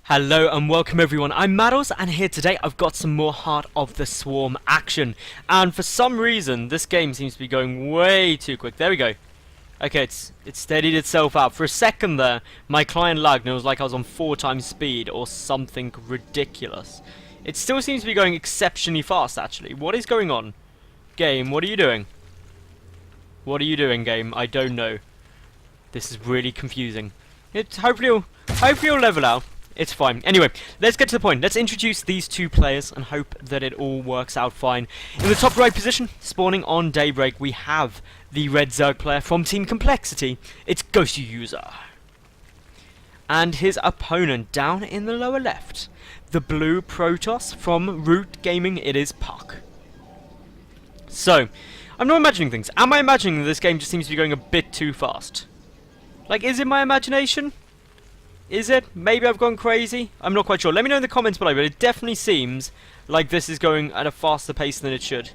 Hello and welcome everyone, I'm Madals, and here today I've got some more Heart of the Swarm action. And for some reason, this game seems to be going way too quick. There we go. Okay, it's steadied itself out. For a second there, my client lagged and it was like I was on 4 times speed or something ridiculous. It still seems to be going exceptionally fast actually. What is going on? Game, what are you doing? What are you doing, game? I don't know. This is really confusing. Hopefully you'll level out. It's fine. Anyway, let's get to the point. Let's introduce these two players and hope that it all works out fine. In the top right position, spawning on Daybreak, we have the red Zerg player from Team Complexity. It's goswser. And his opponent down in the lower left, the blue Protoss from Root Gaming, it is puCK. So, I'm not imagining things. Am I imagining that this game just seems to be going a bit too fast? Like, is it my imagination? Is it? Maybe I've gone crazy? I'm not quite sure. Let me know in the comments below, but it definitely seems like this is going at a faster pace than it should.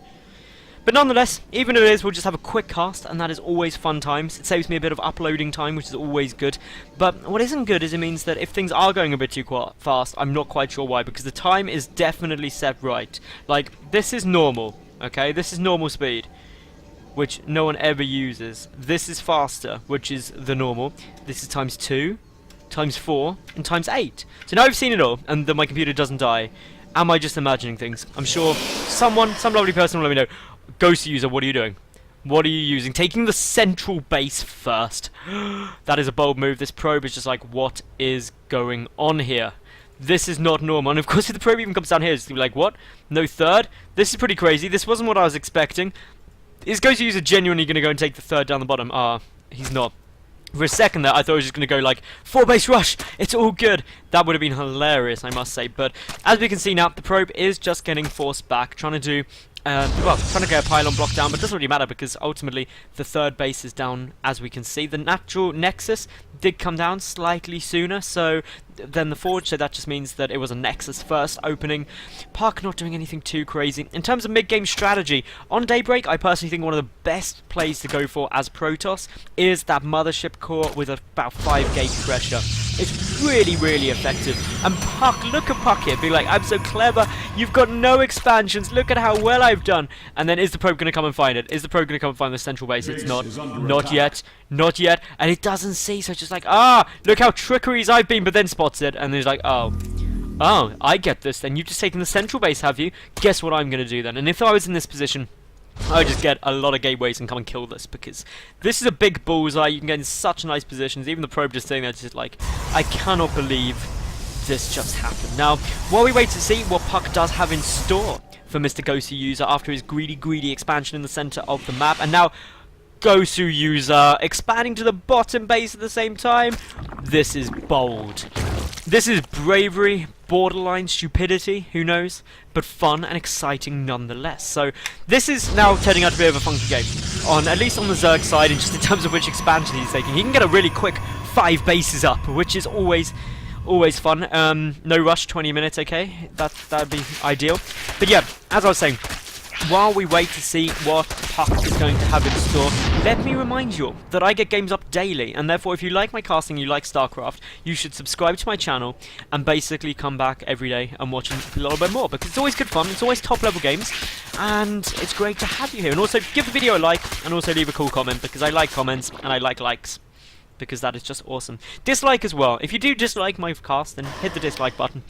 But nonetheless, even if it is, we'll just have a quick cast, and that is always fun times. It saves me a bit of uploading time, which is always good. But what isn't good is it means that if things are going a bit too fast, I'm not quite sure why, because the time is definitely set right. Like, this is normal, okay? This is normal speed, which no one ever uses. This is faster, which is the normal. This is times 2. Times 4, and times 8. So now I've seen it all, and that my computer doesn't die. Am I just imagining things? I'm sure some lovely person will let me know. goswser, what are you doing? What are you using? Taking the central base first. That is a bold move. This probe is just like, what is going on here? This is not normal. And of course, if the probe even comes down here, it's like, what? No third? This is pretty crazy. This wasn't what I was expecting. Is goswser genuinely going to go and take the third down the bottom? He's not. For a second there, I thought I was just going to go like, 4 base rush, it's all good. That would have been hilarious, I must say. But as we can see now, the probe is just getting forced back, trying to do, trying to get a pylon block down, but it doesn't really matter because ultimately the third base is down, as we can see. The natural nexus did come down slightly sooner, so than the forge, so that just means that it was a nexus first opening. puCK not doing anything too crazy. In terms of mid-game strategy, on Daybreak, I personally think one of the best plays to go for as Protoss is that mothership core with about 5 gate pressure. It's really, really effective. And puCK, look at puCK here, being like, I'm so clever, you've got no expansions, look at how well I've done. And then is the probe going to come and find it? Is the probe going to come and find the central base? It's not. Not yet. Not yet. And it doesn't see, so it's just like, look how trickeries I've been, but then spots it, and he's like, oh, I get this, then you've just taken the central base, have you? Guess what I'm going to do then? And if I was in this position, I would just get a lot of gateways and come and kill this, because this is a big bullseye. You can get in such nice positions. Even the probe just sitting there, just like, I cannot believe this just happened. Now, while we wait to see what puCK does have in store for Mr. goswser after his greedy expansion in the center of the map, and now goswser expanding to the bottom base at the same time, this is bold. This is bravery, borderline stupidity, who knows, but fun and exciting nonetheless. So this is now turning out to be a bit of a funky game, at least on the Zerg side, and just in terms of which expansion he's taking. He can get a really quick 5 bases up, which is always fun. No rush, 20 minutes, okay? That'd be ideal. But yeah, as I was saying, while we wait to see what puCK is going to have in store, let me remind you all that I get games up daily, and therefore if you like my casting, you like StarCraft, you should subscribe to my channel and basically come back every day and watch a little bit more, because it's always good fun, it's always top level games, and it's great to have you here. And also give the video a like, and also leave a cool comment, because I like comments and I like likes, because that is just awesome. Dislike as well. If you do dislike my cast, then hit the dislike button.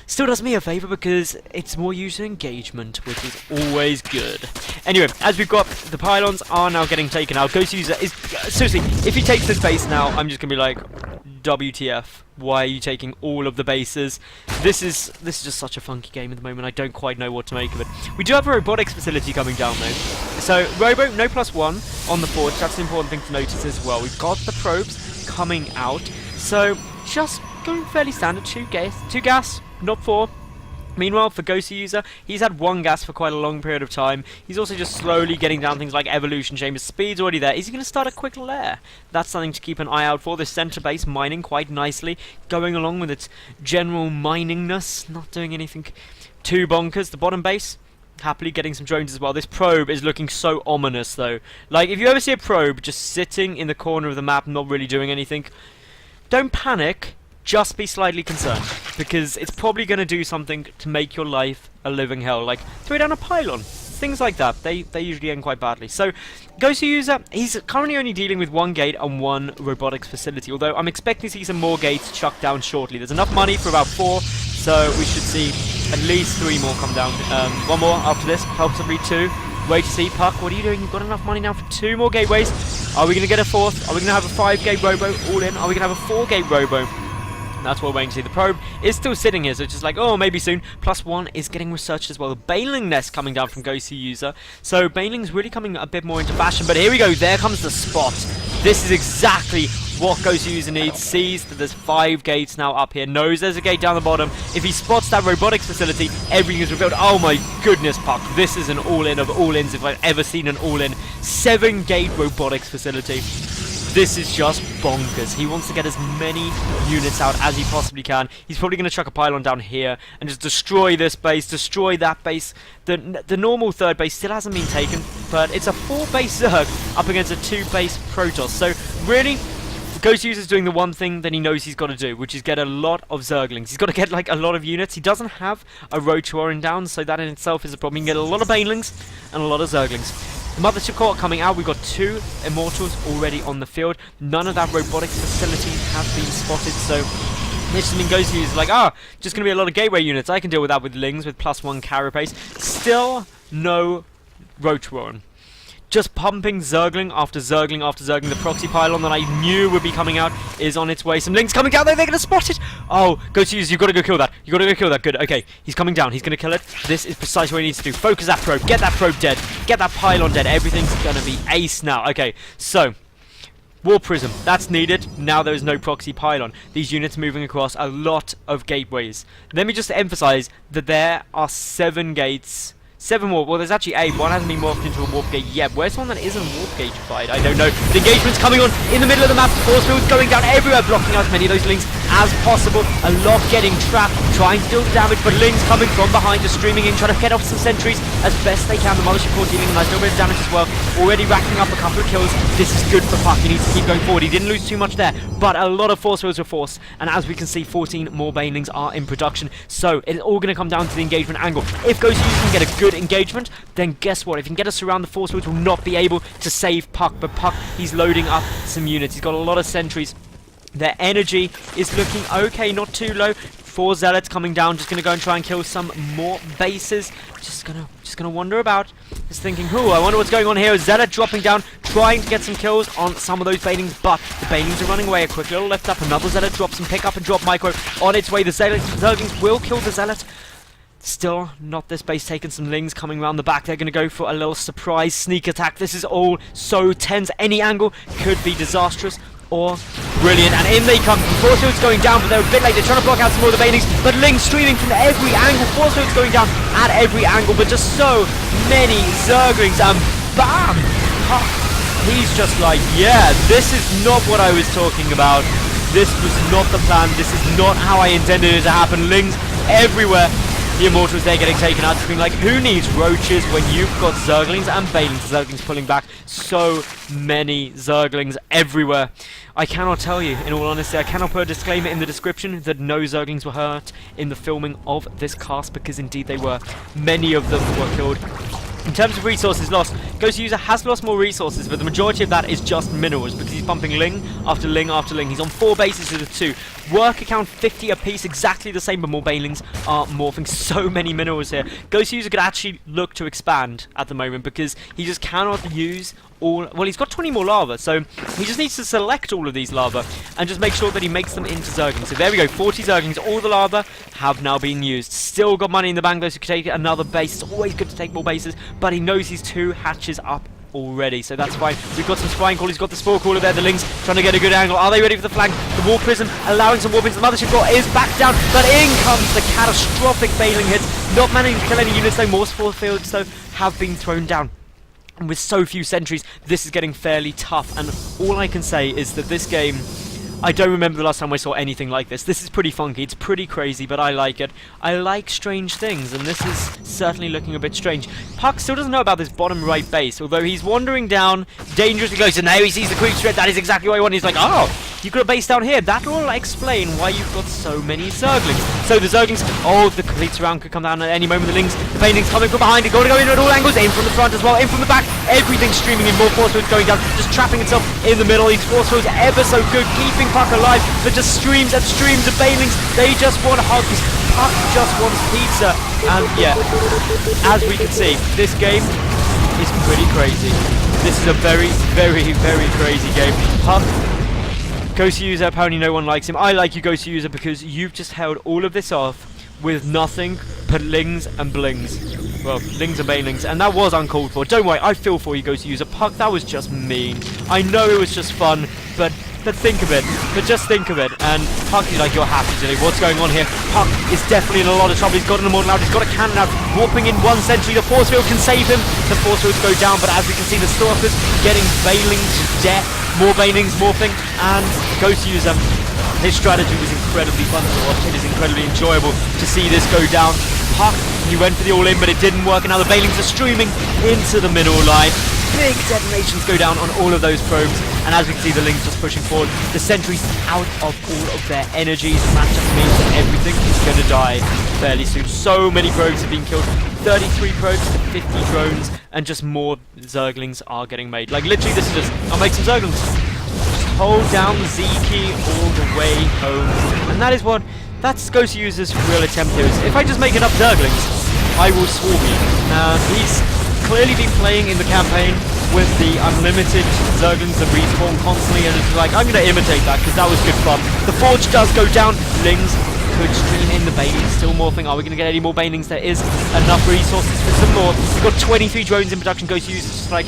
Still does me a favour because it's more user engagement, which is always good. Anyway, as we've got, the pylons are now getting taken out. goswser is, seriously, if he takes this base now, I'm just going to be like, WTF, why are you taking all of the bases? This is just such a funky game at the moment. I don't quite know what to make of it. We do have a robotics facility coming down though. So, Robo, no +1 on the forge. That's an important thing to notice as well. We've got the probes coming out. So, just going fairly standard. 2 gas, not 4. Meanwhile, for goswser, he's had 1 gas for quite a long period of time. He's also just slowly getting down things like evolution chambers. Speed's already there. Is he going to start a quick lair? That's something to keep an eye out for. This center base mining quite nicely, going along with its general miningness, not doing anything too bonkers. The bottom base, happily getting some drones as well. This probe is looking so ominous though. Like, if you ever see a probe just sitting in the corner of the map, not really doing anything, don't panic. just be slightly concerned, because it's probably going to do something to make your life a living hell, like throw down a pylon. Things like that, they usually end quite badly. So, goswser, he's currently only dealing with 1 gate and 1 robotics facility, although I'm expecting to see some more gates chucked down shortly. There's enough money for about 4, so we should see at least 3 more come down. 1 more after this, possibly 2. Wait to see. puCK, what are you doing? You've got enough money now for 2 more gateways. Are we going to get a 4th? Are we going to have a 5-gate robo all in? Are we going to have a 4-gate robo? That's what we're waiting to see. The probe is still sitting here, so it's just like, oh, maybe soon. +1 is getting researched as well. The Baneling nest coming down from goswser. So Baneling's really coming a bit more into fashion. But here we go. There comes the spot. This is exactly what goswser needs. Sees that there's 5 gates now up here. Knows there's a gate down the bottom. If he spots that robotics facility, everything is revealed. Oh my goodness, puCK. This is an all-in of all-ins if I've ever seen an all-in. 7-gate robotics facility. This is just bonkers. He wants to get as many units out as he possibly can. He's probably going to chuck a pylon down here and just destroy this base, destroy that base. The normal 3rd base still hasn't been taken, but it's a 4-base Zerg up against a 2-base Protoss. So really, goswser's doing the one thing that he knows he's got to do, which is get a lot of Zerglings. He's got to get like a lot of units. He doesn't have a Roach Warren down, so that in itself is a problem. He can get a lot of Banelings and a lot of Zerglings. Mothership Core coming out. We've got 2 Immortals already on the field. None of that robotics facility has been spotted, so this means goswser is like, just going to be a lot of gateway units. I can deal with that with Lings with +1 carapace. Still no Roach Warren. Just pumping Zergling after Zergling after Zergling. The proxy pylon that I knew would be coming out is on its way. Some Lings coming down there. They're going to spot it. Oh, goswser, you've got to go kill that. You've got to go kill that. Good. Okay, he's coming down. He's going to kill it. This is precisely what he needs to do. Focus that probe. Get that probe dead. Get that pylon dead. Everything's going to be ace now. Okay, so War Prism. That's needed. Now there is no proxy pylon. These units moving across a lot of gateways. Let me just emphasize that there are 7 gates. 7 more. Well, there's actually 8. One hasn't been morphed into a warp gate yet. Where's one that isn't warp gatified? I don't know. The engagement's coming on in the middle of the map. Force fields going down everywhere, blocking out as many of those Lings as possible. A lot getting trapped, trying to deal the damage, but Lings coming from behind, just streaming in, trying to get off some sentries as best they can. The Mothership Core dealing a nice little bit of damage as well. Already racking up a couple of kills. This is good for puCK. He needs to keep going forward. He didn't lose too much there, but a lot of force fields were forced. And as we can see, 14 more Banelings are in production. So it's all going to come down to the engagement angle. If goswser can get a good engagement, then guess what? If he can get us around, the force fields will not be able to save puCK. But puCK, he's loading up some units. He's got a lot of sentries. Their energy is looking okay, not too low. 4 zealots coming down, just gonna go and try and kill some more bases. Just gonna wander about, just thinking, I wonder what's going on here. Zealot dropping down, trying to get some kills on some of those Banelings, but the Banelings are running away. A quick little left up, another Zealot drops and pick up and drop micro on its way. The Zerglings will kill the Zealot. Still not this base taken. Some Lings coming around the back. They're going to go for a little surprise sneak attack. This is all so tense. Any angle could be disastrous or brilliant. And in they come. Force fields going down, but they're a bit late. They're trying to block out some more of the Banelings, but Lings streaming from every angle. Force fields going down at every angle, but just so many Zerglings. And bam! He's just like, yeah, this is not what I was talking about. This was not the plan. This is not how I intended it to happen. Lings everywhere. The Immortals, they're getting taken out. Just being like, who needs roaches when you've got Zerglings and Banelings? Zerglings pulling back. So many Zerglings everywhere. I cannot tell you, in all honesty, I cannot put a disclaimer in the description that no Zerglings were hurt in the filming of this cast, because indeed they were. Many of them were killed. In terms of resources lost, goswser has lost more resources, but the majority of that is just minerals, because he's pumping Ling after Ling after Ling. He's on 4 bases with 2. Work account 50 apiece, exactly the same, but more Banelings are morphing. So many minerals here. goswser could actually look to expand at the moment, because he just cannot use all... Well, he's got 20 more lava, so he just needs to select all of these lava and just make sure that he makes them into Zerglings. So there we go, 40 Zerglings. All the lava have now been used. Still got money in the bank, though, so he could take another base. It's always good to take more bases, but he knows he's 2 hatches up already, so that's fine. We've got some Spine Call. He's got the Spore Caller there. The Lings trying to get a good angle. Are they ready for the flank? The War Prism allowing some warp into the Mothership Core is back down, but in comes the catastrophic Baneling hits. Not managing to kill any units, though. More Spore Fields, though, have been thrown down. And with so few sentries, this is getting fairly tough, and all I can say is that this game, I don't remember the last time I saw anything like this. This is pretty funky, it's pretty crazy, but I like it. I like strange things, and this is certainly looking a bit strange. puCK still doesn't know about this bottom right base, although he's wandering down dangerously close, and now he sees the creep threat. That is exactly what he wanted. He's like, oh, you've got a base down here. That will explain why you've got so many Zerglings. So the Zerglings, oh, the complete surround could come down at any moment. The Lings, the Banelings coming from behind. You've got to go in at all angles, in from the front as well, in from the back. Everything's streaming in, more force fields going down, just trapping itself in the middle. These force fields are ever so good, keeping puCK alive, but just streams and streams of Banelings. They just want hugs. puCK just wants pizza. And yeah, as we can see, this game is pretty crazy. This is a very, very, very crazy game. puCK, goswser, apparently no one likes him. I like you, goswser, because you've just held all of this off with nothing but lings and blings. Well, lings and banelings, and that was uncalled for. Don't worry, I feel for you, goswser. puCK, that was just mean. I know it was just fun, but think of it. But just think of it. And puCK is like, you're happy today. What's going on here? puCK is definitely in a lot of trouble. He's got an immortal out. He's got a cannon out. Warping in 1 sentry. The force field can save him. The force fields go down, but as we can see, the Stalkers getting Baneling to death. More Banelings morphing, and goswser. His strategy was incredibly fun to watch. It is incredibly enjoyable to see this go down. puCK, he went for the all-in, but it didn't work, and now the Banelings are streaming into the middle line. Big detonations go down on all of those probes, and as we can see, the Lings just pushing forward. The sentries out of all of their energies, and that just means that everything is going to die fairly soon. So many probes have been killed. 33 probes to 50 drones, and just more Zerglings are getting made. Like, literally, this is just, I'll make some Zerglings. Just hold down the Z key all the way home. And that's goswser's real attempt here. Is if I just make enough Zerglings, I will swarm you. He's clearly been playing in the campaign with the unlimited Zerglings that respawn constantly, and it's like, I'm going to imitate that because that was good fun. The Forge does go down. Lings could stream in the Banelings, still morphing. Are we going to get any more Banelings? There is enough resources for some more. We've got 23 drones in production. goswser's just like,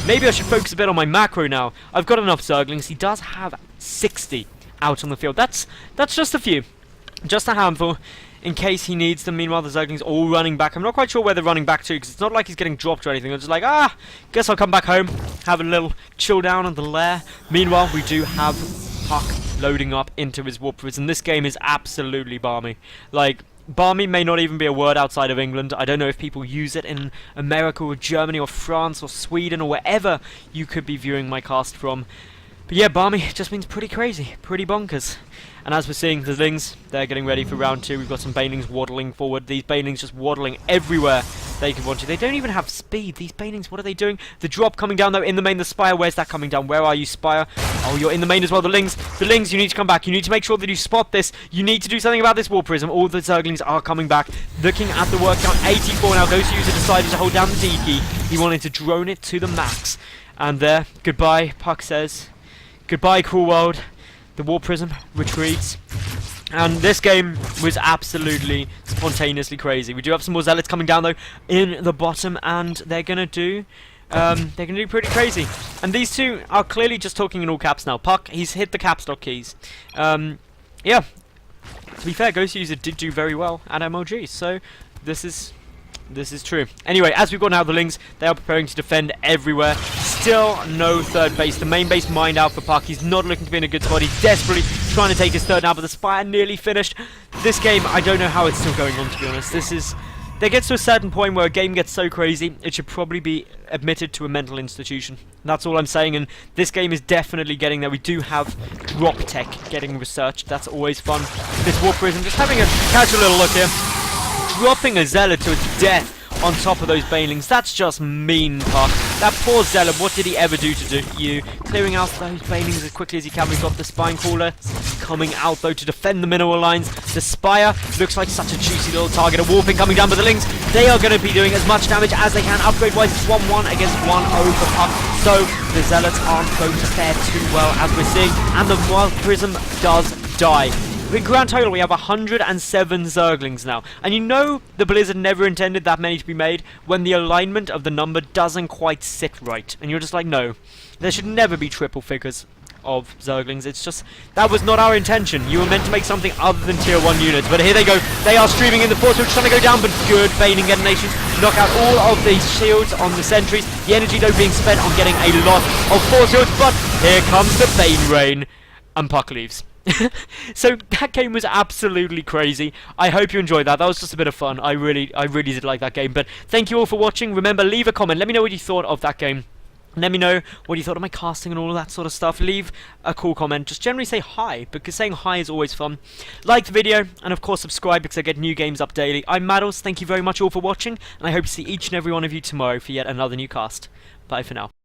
maybe I should focus a bit on my macro now. I've got enough Zerglings. He does have 60 out on the field. That's just a few. Just a handful, in case he needs them. Meanwhile, the Zerglings all running back. I'm not quite sure where they're running back to, because it's not like he's getting dropped or anything. They're just like, guess I'll come back home, have a little chill down in the lair. Meanwhile, we do have puCK loading up into his warp prison. This game is absolutely balmy. Like, balmy may not even be a word outside of England. I don't know if people use it in America or Germany or France or Sweden or wherever you could be viewing my cast from. But yeah, balmy just means pretty crazy, pretty bonkers. And as we're seeing, the Lings, they're getting ready for round 2. We've got some Banelings waddling forward. These Banelings just waddling everywhere they can want to. They don't even have speed. These Banelings, what are they doing? The drop coming down, though, in the main. The Spire, where's that coming down? Where are you, Spire? Oh, you're in the main as well. The Lings, you need to come back. You need to make sure that you spot this. You need to do something about this Warp Prism. All the Zerglings are coming back. Looking at the work count, 84 now. goswser decided to hold down the D key. He wanted to drone it to the max. And there, goodbye, puCK says. Goodbye, cruel world. The Warp Prism retreats. And this game was absolutely spontaneously crazy. We do have some more Zealots coming down, though, in the bottom, and they're gonna do pretty crazy. And these two are clearly just talking in all caps now. puCK, he's hit the caps lock keys. Yeah. To be fair, goswser did do very well at MLG, so this is true. Anyway, as we've got now the Lings, they are preparing to defend everywhere. Still no third base. The main base mined out for puCK. He's not looking to be in a good spot. He's desperately trying to take his third now, but the Spire nearly finished. This game, I don't know how it's still going on, to be honest. There gets to a certain point where a game gets so crazy, it should probably be admitted to a mental institution. That's all I'm saying, and this game is definitely getting there. We do have drop tech getting researched. That's always fun. This Warp Prism, just having a casual little look here. Dropping a Zealot to its death on top of those Banelings. That's just mean, puCK. That poor Zealot, what did he ever do to you? Clearing out those Banelings as quickly as he can. We've got the Spine Caller coming out, though, to defend the mineral lines. The Spire looks like such a juicy little target. A Warping coming down, but the Lings, they are going to be doing as much damage as they can. Upgrade-wise, it's 1-1 against 1-0 for puCK. So, the Zealots aren't going to fare too well, as we're seeing. And the Wild Prism does die. In grand total, we have 107 Zerglings now. And you know the Blizzard never intended that many to be made when the alignment of the number doesn't quite sit right. And you're just like, no, there should never be triple figures of Zerglings. It's just, that was not our intention. You were meant to make something other than tier 1 units. But here they go. They are streaming in the force, which is trying to go down, but good Baning detonations. Knock out all of the shields on the sentries. The energy, though, being spent on getting a lot of force shields. But here comes the Bane Rain. And puCK leaves. So that game was absolutely crazy. I hope you enjoyed that. That was just a bit of fun. I really did like that game. But thank you all for watching. Remember, leave a comment. Let me know what you thought of that game. Let me know what you thought of my casting and all of that sort of stuff. Leave a cool comment. Just generally say hi, because saying hi is always fun. Like the video, and of course subscribe, because I get new games up daily. I'm Madals. Thank you very much all for watching, and I hope to see each and every one of you tomorrow for yet another new cast. Bye for now.